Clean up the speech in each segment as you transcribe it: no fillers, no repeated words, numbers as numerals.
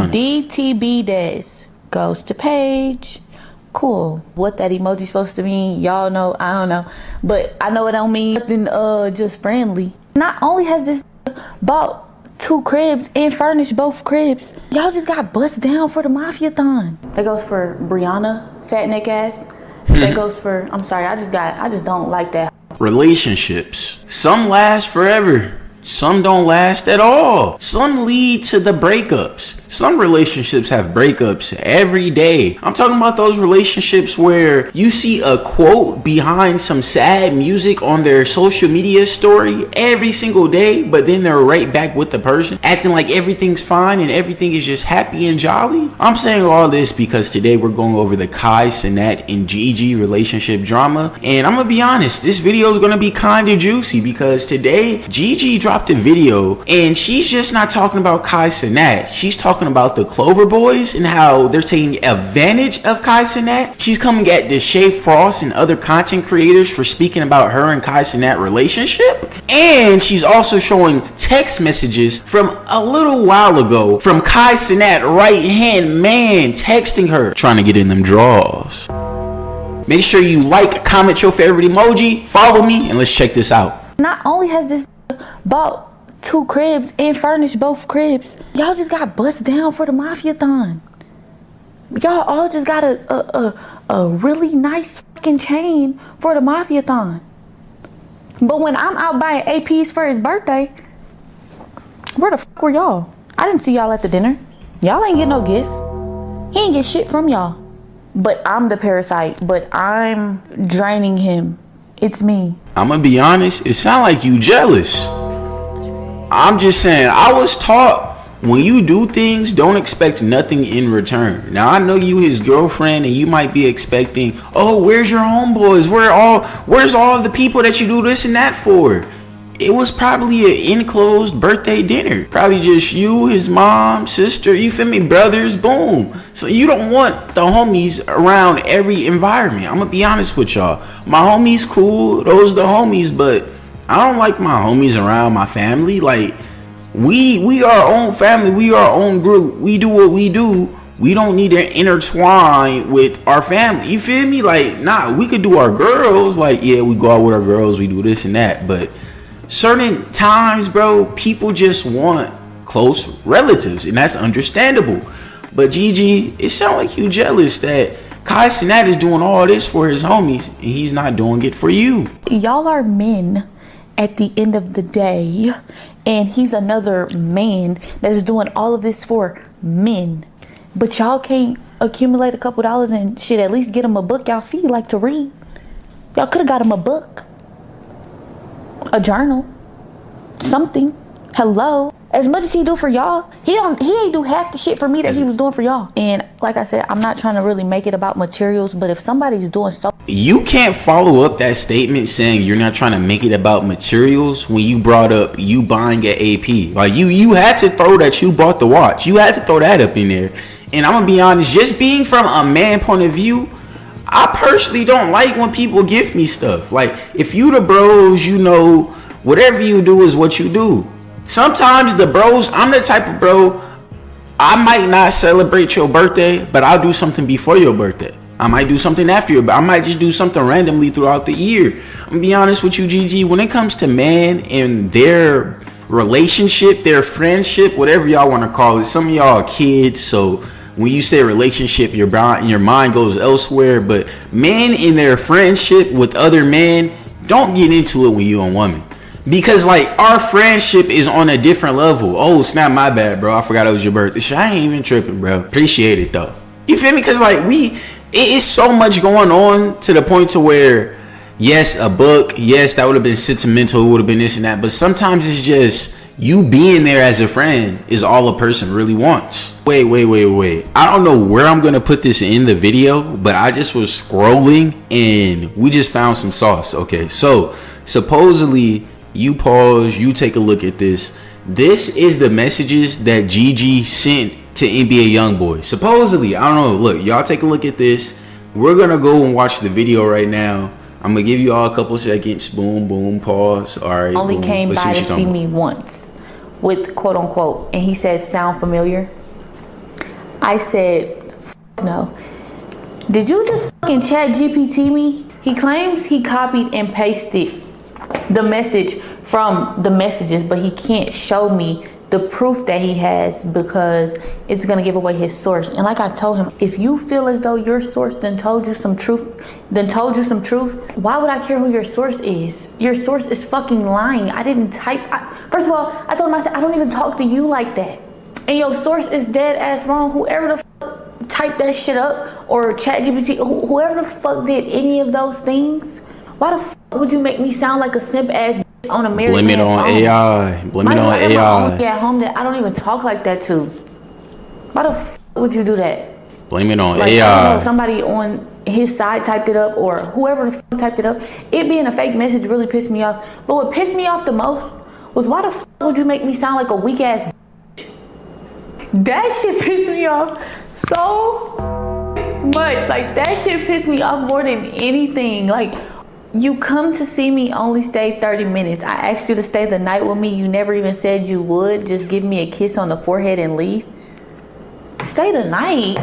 done. DTB days goes to page. Cool. What that emoji supposed to mean, y'all know. I don't know, but I know it don't mean nothing. Just friendly. Not only has this bought 2 cribs and furnished both cribs, y'all just got bust down for the mafia-thon. That goes for Brianna, fat neck ass. That goes for, I'm sorry, I just don't like that. Relationships. Some last forever. Some don't last at all. Some lead to the breakups. Some relationships have breakups every day. I'm talking about those relationships where you see a quote behind some sad music on their social media story every single day, but then they're right back with the person, acting like everything's fine and everything is just happy and jolly. I'm saying all this because today we're going over the Kai Cenat and Gigi relationship drama. And I'm gonna be honest, this video is gonna be kind of juicy because today Gigi dropped a video and she's just not talking about Kai Cenat. She's talking about the Clover Boys and how they're taking advantage of Kai Cenat. She's coming at Deshae Frost and other content creators for speaking about her and Kai Cenat relationship. And she's also showing text messages from a little while ago from Kai Cenat right hand man texting her, trying to get in them draws. Make sure you like, comment your favorite emoji, follow me, and let's check this out. Not only has this bought 2 cribs and furnished both cribs, y'all just got bust down for the mafia-thon. Y'all all just got a really nice fucking chain for the mafia-thon. But when I'm out buying APs for his birthday, where the fuck were y'all? I didn't see y'all at the dinner. Y'all ain't get no gift. He ain't get shit from y'all. But I'm the parasite, but I'm draining him. It's me. I'm gonna be honest, it sound like you jealous. I'm just saying, I was taught when you do things, don't expect nothing in return. Now I know you his girlfriend and you might be expecting, oh, where's your homeboys? Where's all the people that you do this and that for? It was probably an enclosed birthday dinner. Probably just you, his mom, sister, you feel me, brothers, boom. So you don't want the homies around every environment. I'm gonna be honest with y'all. My homies cool, those are the homies, but I don't like my homies around my family. Like, we are our own family, we are our own group. We do what we do. We don't need to intertwine with our family. You feel me? Like, nah, we could do our girls. Like, yeah, we go out with our girls, we do this and that, but certain times, bro, people just want close relatives, and that's understandable. But Gigi, it sounds like you jealous that Kai Cenat is doing all this for his homies, and he's not doing it for you. Y'all are men at the end of the day, and he's another man that is doing all of this for men. But y'all can't accumulate a couple dollars and shit, at least get him a book y'all see like to read. Y'all could have got him a book. A journal, something. Hello. As much as he do for y'all, he ain't do half the shit for me that he was doing for y'all. And like I said, I'm not trying to really make it about materials, but if somebody's doing so, you can't follow up that statement saying you're not trying to make it about materials when you brought up you buying an AP. Like you had to throw that you bought the watch. You had to throw that up in there. And I'm gonna be honest, just being from a man point of view, I personally don't like when people give me stuff. Like, if you the bros, you know, whatever you do is what you do. Sometimes the bros, I'm the type of bro, I might not celebrate your birthday, but I'll do something before your birthday. I might do something after your birthday. I might just do something randomly throughout the year. I'm gonna be honest with you, Gigi, when it comes to man and their relationship, their friendship, whatever y'all want to call it, some of y'all are kids, so when you say relationship, your mind goes elsewhere. But men in their friendship with other men, don't get into it when you're a woman. Because, like, our friendship is on a different level. Oh, it's not my bad, bro. I forgot it was your birthday. I ain't even tripping, bro. Appreciate it, though. You feel me? Because, like, it is so much going on to the point to where, yes, a book. Yes, that would have been sentimental. It would have been this and that. But sometimes it's just you being there as a friend is all a person really wants. Wait. I don't know where I'm going to put this in the video, but I just was scrolling and we just found some sauce. Okay, so supposedly you pause, you take a look at this. This is the messages that Gigi sent to NBA YoungBoy. Supposedly, I don't know. Look, y'all take a look at this. We're going to go and watch the video right now. I'm going to give you all a couple seconds. Boom, boom, pause. All right. Only boom. came Let's by to see me once with quote unquote. And he says, sound familiar? I said, no. Did you just fucking chat GPT me? He claims he copied and pasted the message from the messages, but he can't show me the proof that he has because it's gonna give away his source. And like I told him, if you feel as though your source then told you some truth, why would I care who your source is? Your source is fucking lying. I didn't type. First of all, I told him, I said, I don't even talk to you like that. And your source is dead ass wrong. Whoever the fuck typed that shit up, or ChatGPT, whoever the fuck did any of those things, why the fuck would you make me sound like a simp ass on a married Blame it on phone? AI. Blame it on AI. Yeah, home that I don't even talk like that to. Why the fuck would you do that? Blame it on Like, AI. I don't know, somebody on his side typed it up, or whoever the fuck typed it up. It being a fake message really pissed me off. But what pissed me off the most was, why the fuck would you make me sound like a weak ass bitch? That shit pissed me off so much. Like, that shit pissed me off more than anything. Like, you come to see me, only stay 30 minutes. I asked you to stay the night with me. You never even said you would. Just give me a kiss on the forehead and leave. Stay the night?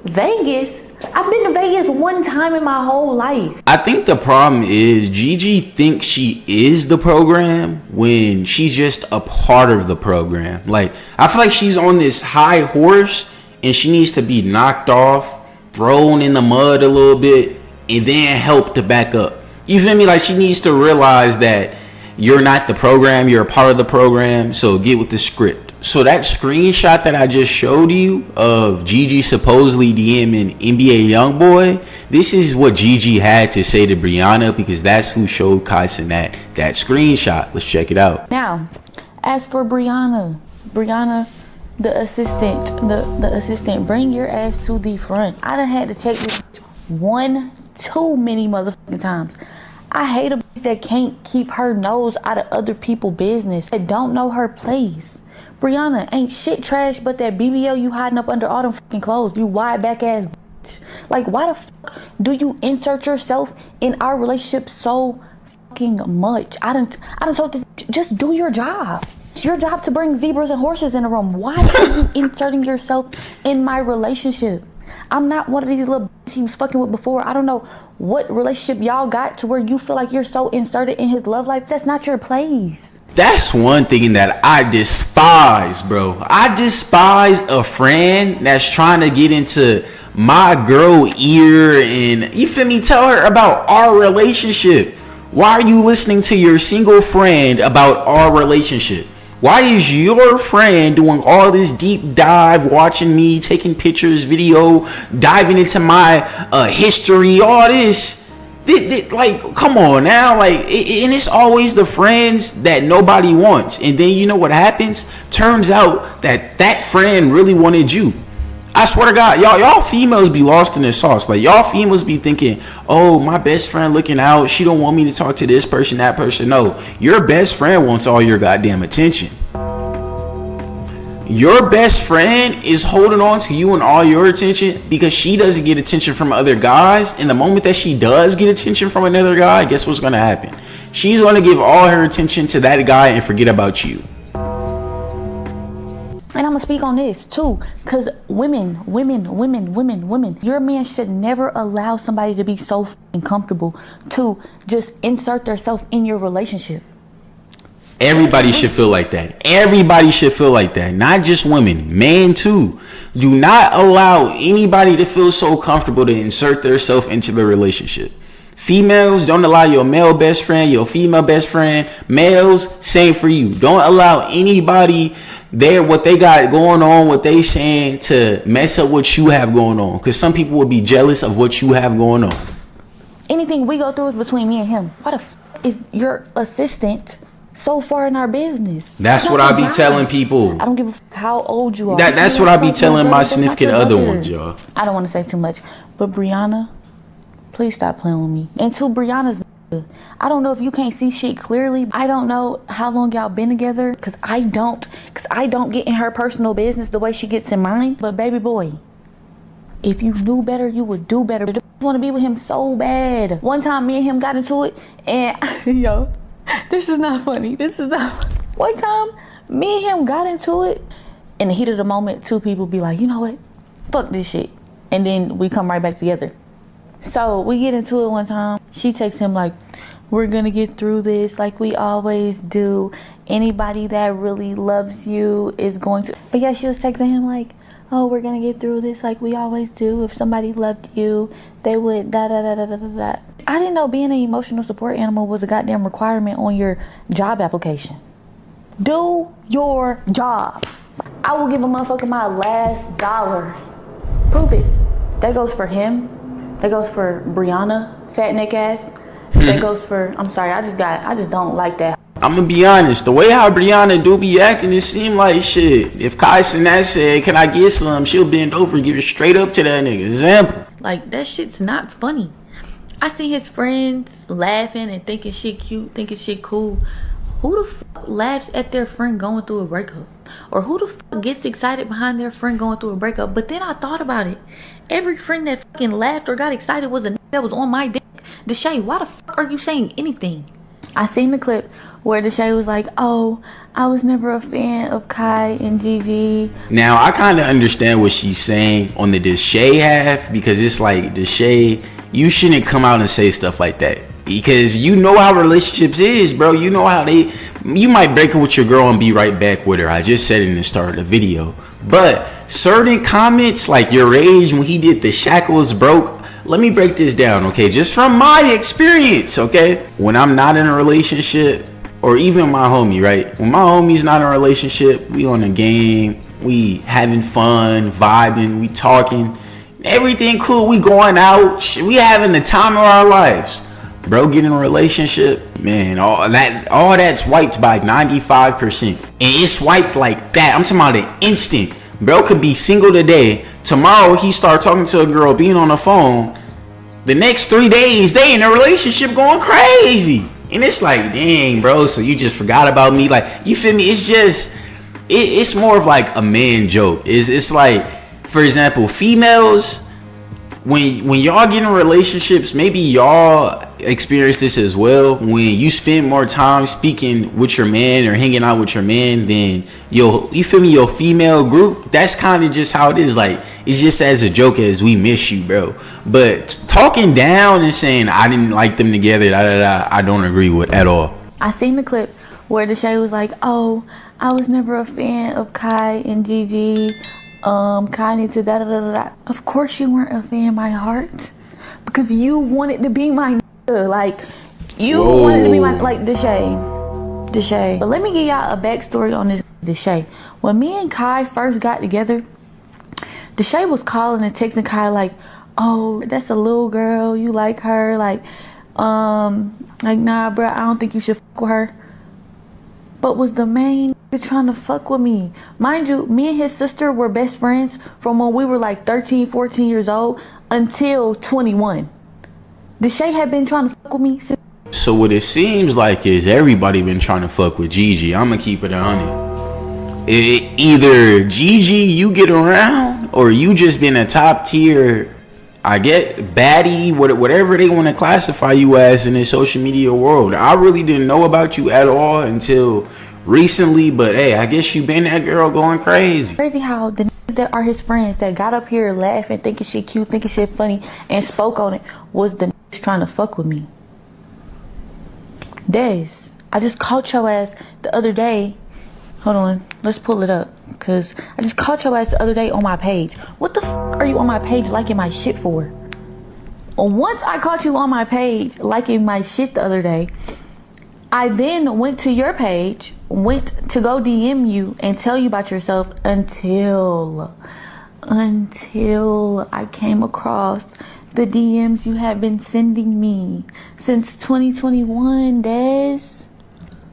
Vegas? I've been to Vegas one time in my whole life. I think the problem is Gigi thinks she is the program when she's just a part of the program. Like, I feel like she's on this high horse and she needs to be knocked off, thrown in the mud a little bit, and then helped to back up. You feel me? Like, she needs to realize that you're not the program, you're a part of the program, so get with the script. So that screenshot that I just showed you of Gigi supposedly DMing NBA Youngboy, this is what Gigi had to say to Brianna, because that's who showed Kai Cenat that screenshot. Let's check it out. Now, as for Brianna, the assistant, bring your ass to the front. I done had to check this too many motherfucking times. I hate a bitch that can't keep her nose out of other people's business, that don't know her place. Brianna ain't shit trash but that BBL you hiding up under all them fucking clothes, you wide back ass bitch. Like, why the fuck do you insert yourself in our relationship so fucking much? I done told this, just do your job. It's your job to bring zebras and horses in the room. Why are you inserting yourself in my relationship? I'm not one of these little bitches he was fucking with before. I don't know what relationship y'all got to where you feel like you're so inserted in his love life. That's not your place. That's one thing that I despise, bro. I despise a friend that's trying to get into my girl ear and, you feel me, tell her about our relationship. Why are you listening to your single friend about our relationship? Why is your friend doing all this deep dive, watching me, taking pictures, video, diving into my history, all this? Like, come on now. Like, and it's always the friends that nobody wants. And then you know what happens? Turns out that friend really wanted you. I swear to God, y'all females be lost in the sauce. Like, y'all females be thinking, oh, my best friend looking out, she don't want me to talk to this person, that person. No, your best friend wants all your goddamn attention. Your best friend is holding on to you and all your attention because she doesn't get attention from other guys. And the moment that she does get attention from another guy, guess what's gonna happen? She's gonna give all her attention to that guy and forget about you. And I'm gonna speak on this too, because women, your man should never allow somebody to be so fucking comfortable to just insert themselves in your relationship. Everybody should feel like that. Everybody should feel like that. Not just women, men too. Do not allow anybody to feel so comfortable to insert themselves into the relationship. Females, don't allow your male best friend, your female best friend. Males, same for you. Don't allow anybody there, what they got going on, what they saying, to mess up what you have going on. Because some people will be jealous of what you have going on. Anything we go through is between me and him. Why the f is your assistant so far in our business? That's what I be telling people. I don't give a f how old you are. That's what I be telling my significant other ones, y'all. I don't want to say too much, but Brianna, please stop playing with me. And to Brianna's, I don't know if you can't see shit clearly. I don't know how long y'all been together, cause I don't get in her personal business the way she gets in mine. But baby boy, if you knew better, you would do better. I want to be with him so bad. One time, me and him got into it, and yo, this is not funny. One time, me and him got into it. In the heat of the moment, two people be like, you know what? fuck this shit. And then we come right back together. So we get into it one time. She texts him like, we're gonna get through this like we always do. Anybody that really loves you is going to. But yeah, she was texting him like, oh, we're gonna get through this like we always do. If somebody loved you, they would da da da da da da da. I didn't know being an emotional support animal was a goddamn requirement on your job application. Do your job. I will give a motherfucker my last dollar. Prove it. That goes for him. That goes for Brianna, fat neck ass. That goes for, I'm sorry, I just don't like that. I'm gonna be honest, the way how Brianna do be acting, it seem like shit. If Kai Cenat said, can I get some, she'll bend over and give it straight up to that nigga. Example. Like, that shit's not funny. I see his friends laughing and thinking shit cute, thinking shit cool. Who the fuck laughs at their friend going through a breakup? Or who the fuck gets excited behind their friend going through a breakup? But then I thought about it. Every friend that fucking laughed or got excited was a nigga that was on my dick. Deshae, why the fuck are you saying anything? I seen the clip where Deshae was like, oh, I was never a fan of Kai and Gigi. Now, I kind of understand what she's saying on the Deshae half, because it's like, Deshae, you shouldn't come out and say stuff like that. Because you know how relationships is, bro. You know how you might break up with your girl and be right back with her. I just said it in the start of the video. But certain comments, like your age when he did the shackles broke, let me break this down, okay? Just from my experience, okay? When I'm not in a relationship, or even my homie, right? When my homie's not in a relationship, we on a game, we having fun, vibing, we talking, everything cool, we going out, we having the time of our lives. Bro, get in a relationship, man, all that's wiped by 95%. And it's wiped like that. I'm talking about an instant. Bro could be single today. Tomorrow he start talking to a girl, being on the phone. The next 3 days, they in a relationship going crazy. And it's like, dang, bro, so you just forgot about me? Like, you feel me? It's just, it's more of like a man joke. It's like, for example, females, when y'all get in relationships, maybe y'all experience this as well. When you spend more time speaking with your man or hanging out with your man than you feel me, your female group, that's kind of just how it is. Like, it's just as a joke as we miss you, bro. But talking down and saying I didn't like them together, I don't agree with at all. I seen the clip where Deshae was like, oh, I was never a fan of Kai and Gigi. Kai need to da da da da. Of course you weren't a fan, my heart, because you wanted to be my nigga. Like, you wanted to be my, like, Deshae. But let me give y'all a backstory on this Deshae. When me and Kai first got together, Deshae was calling and texting Kai like, oh, that's a little girl, you like her, like nah, bro, I don't think you should fuck with her. But was the main trying to fuck with me. Mind you, me and his sister were best friends from when we were like 13, 14 years old until 21. Deshae had been trying to fuck with me since. So what it seems like is everybody been trying to fuck with Gigi. I'm gonna keep it 100. Either Gigi you get around, or you just been a top tier, I get baddie, whatever they want to classify you as in the social media world. I really didn't know about you at all until recently, but hey, I guess you been that girl going crazy. Crazy how the niggas that are his friends that got up here laughing, thinking shit cute, thinking shit funny, and spoke on it was the niggas trying to fuck with me. Des, I just caught your ass the other day. Hold on, let's pull it up, cause I just caught your ass the other day on my page. What the fuck are you on my page liking my shit for? Once I caught you on my page liking my shit the other day, I then went to your page, went to go DM you and tell you about yourself until I came across the DMs you have been sending me since 2021, Des.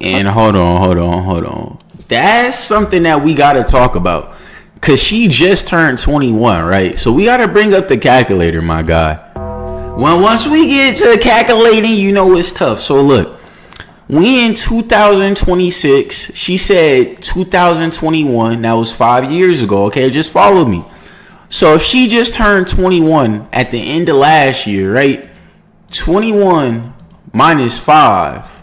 And hold on. That's something that we gotta talk about, cause she just turned 21, right? So we gotta bring up the calculator, my guy. Well, once we get to calculating, you know it's tough. So look, we in 2026. She said 2021. That was 5 years ago. Okay, just follow me. So if she just turned 21 at the end of last year, right? 21 minus 5.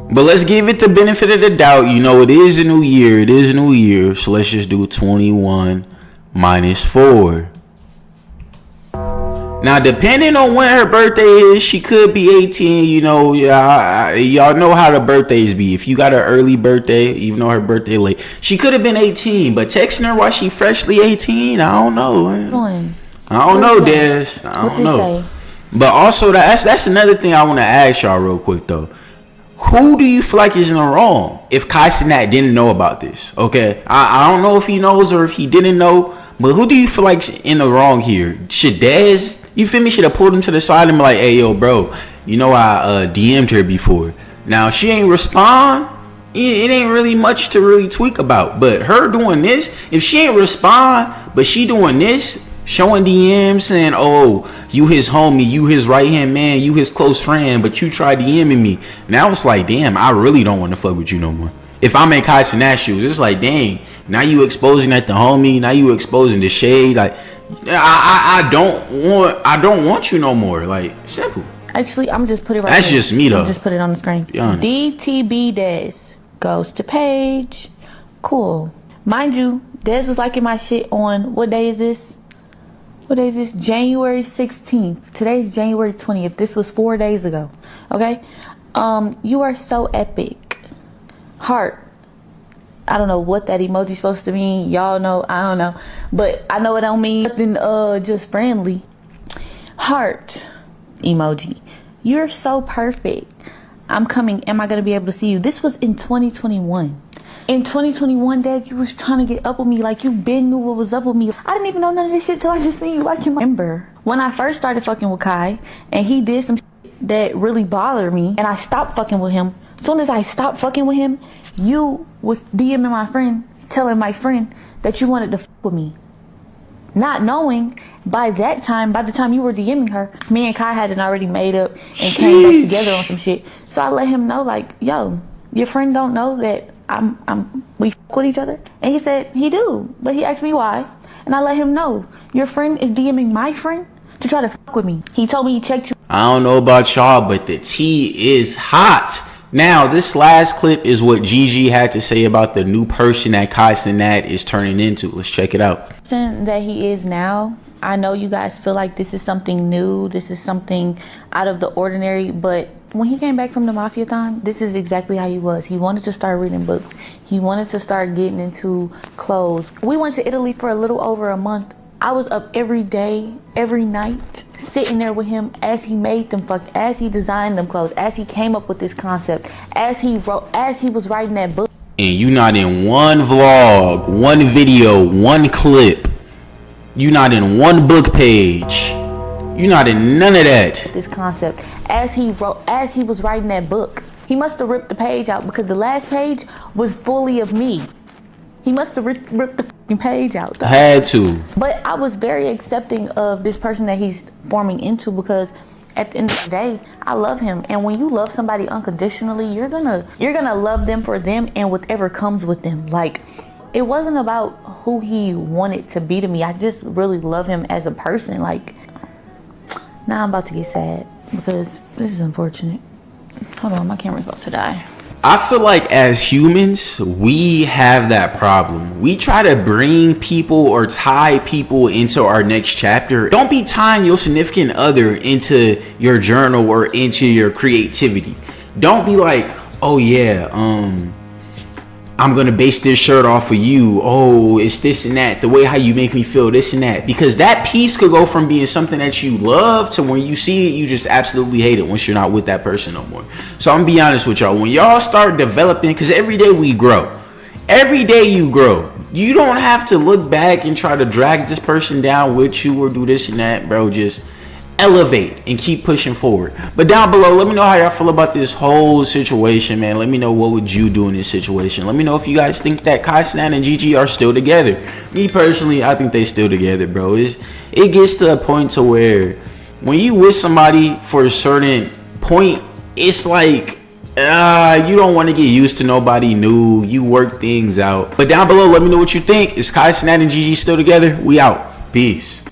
But let's give it the benefit of the doubt. You know, it is a new year. It is a new year. So let's just do 21 minus 4. Now, depending on when her birthday is, she could be 18. You know, y'all know how the birthdays be. If you got an early birthday, even though her birthday late, she could have been 18. But texting her while she freshly 18, I don't know. I don't know, Des. I don't know. But also, that's another thing I want to ask y'all real quick, though. Who do you feel like is in the wrong if Kai Cenat didn't know about this? Okay, I don't know if he knows or if he didn't know, but who do you feel like's in the wrong here? Should Dez, you feel me, should have pulled him to the side and be like, hey, yo, bro, you know I DM'd her before. Now, she ain't respond. It ain't really much to really tweak about. But her doing this, if she ain't respond, but she doing this, showing DMs saying, oh, you his homie, you his right-hand man, you his close friend, but you tried DMing me. Now it's like, damn, I really don't want to fuck with you no more. If I'm in Kai Cenat's shoes, it's like, dang, now you exposing that the homie, now you exposing the shade. Like, I don't want you no more. Like, simple. Actually, I'm just put it right That's here. just me, though. Just put it on the screen. DTB Dez goes to page. Cool. Mind you, Dez was liking my shit on, what day is this? What day is this? January 16th. Today's January 20th. This was 4 days ago. Okay? You are so epic. Heart. I don't know what that emoji's supposed to mean. Y'all know. I don't know. But I know it don't mean nothing just friendly. Heart emoji. You're so perfect. I'm coming. Am I going to be able to see you? This was in 2021. In 2021, Dad, you was trying to get up with me like you been knew what was up with me. I didn't even know none of this shit till I just seen you like in my remember. When I first started fucking with Kai, and he did some shit that really bothered me, and I stopped fucking with him. As soon as I stopped fucking with him, you was DMing my friend, telling my friend that you wanted to fuck with me. Not knowing, by the time you were DMing her, me and Kai hadn't already made up and came back together on some shit. So I let him know, like, yo, your friend don't know that we fuck with each other? And he said he do, but he asked me why, and I let him know your friend is DMing my friend to try to fuck with me. He told me he checked you. I don't know about y'all, but the tea is hot. Now, this last clip is what Gigi had to say about the new person that Kai Cenat is turning into. Let's check it out. That he is now. I know you guys feel like this is something new, this is something out of the ordinary, but when he came back from the Mafia-thon, this is exactly how he was. He wanted to start reading books. He wanted to start getting into clothes. We went to Italy for a little over a month. I was up every day, every night, sitting there with him as he made them as he designed them clothes, as he came up with this concept, as he was writing that book. And you not in one vlog, one video, one clip. You not in one book page. You not in none of that. This concept, as he was writing that book, he must have ripped the page out because the last page was fully of me. He must have ripped the fucking page out, though. Had to. But I was very accepting of this person that he's forming into because at the end of the day, I love him. And when you love somebody unconditionally, you're gonna love them for them and whatever comes with them. Like, it wasn't about who he wanted to be to me. I just really love him as a person. Like, now I'm about to get sad because this is unfortunate. Hold on, my camera's about to die. I feel like as humans, we have that problem. We try to bring people or tie people into our next chapter. Don't be tying your significant other into your journal or into your creativity. Don't be like, oh yeah, I'm gonna base this shirt off of you. Oh, it's this and that. The way how you make me feel, this and that. Because that piece could go from being something that you love to when you see it, you just absolutely hate it once you're not with that person no more. So I'm gonna be honest with y'all. When y'all start developing, because every day we grow. Every day you grow. You don't have to look back and try to drag this person down with you or do this and that, bro. Just elevate and keep pushing forward. But down below, let me know how y'all feel about this whole situation, man. Let me know what would you do in this situation. Let me know if you guys think that Kai Cenat and Gigi are still together. Me personally, I think they still together, bro. It gets to a point to where when you with somebody for a certain point, it's like you don't want to get used to nobody new. You work things out. But down below, let me know what you think. Is Kai Cenat and Gigi still together? We out. Peace.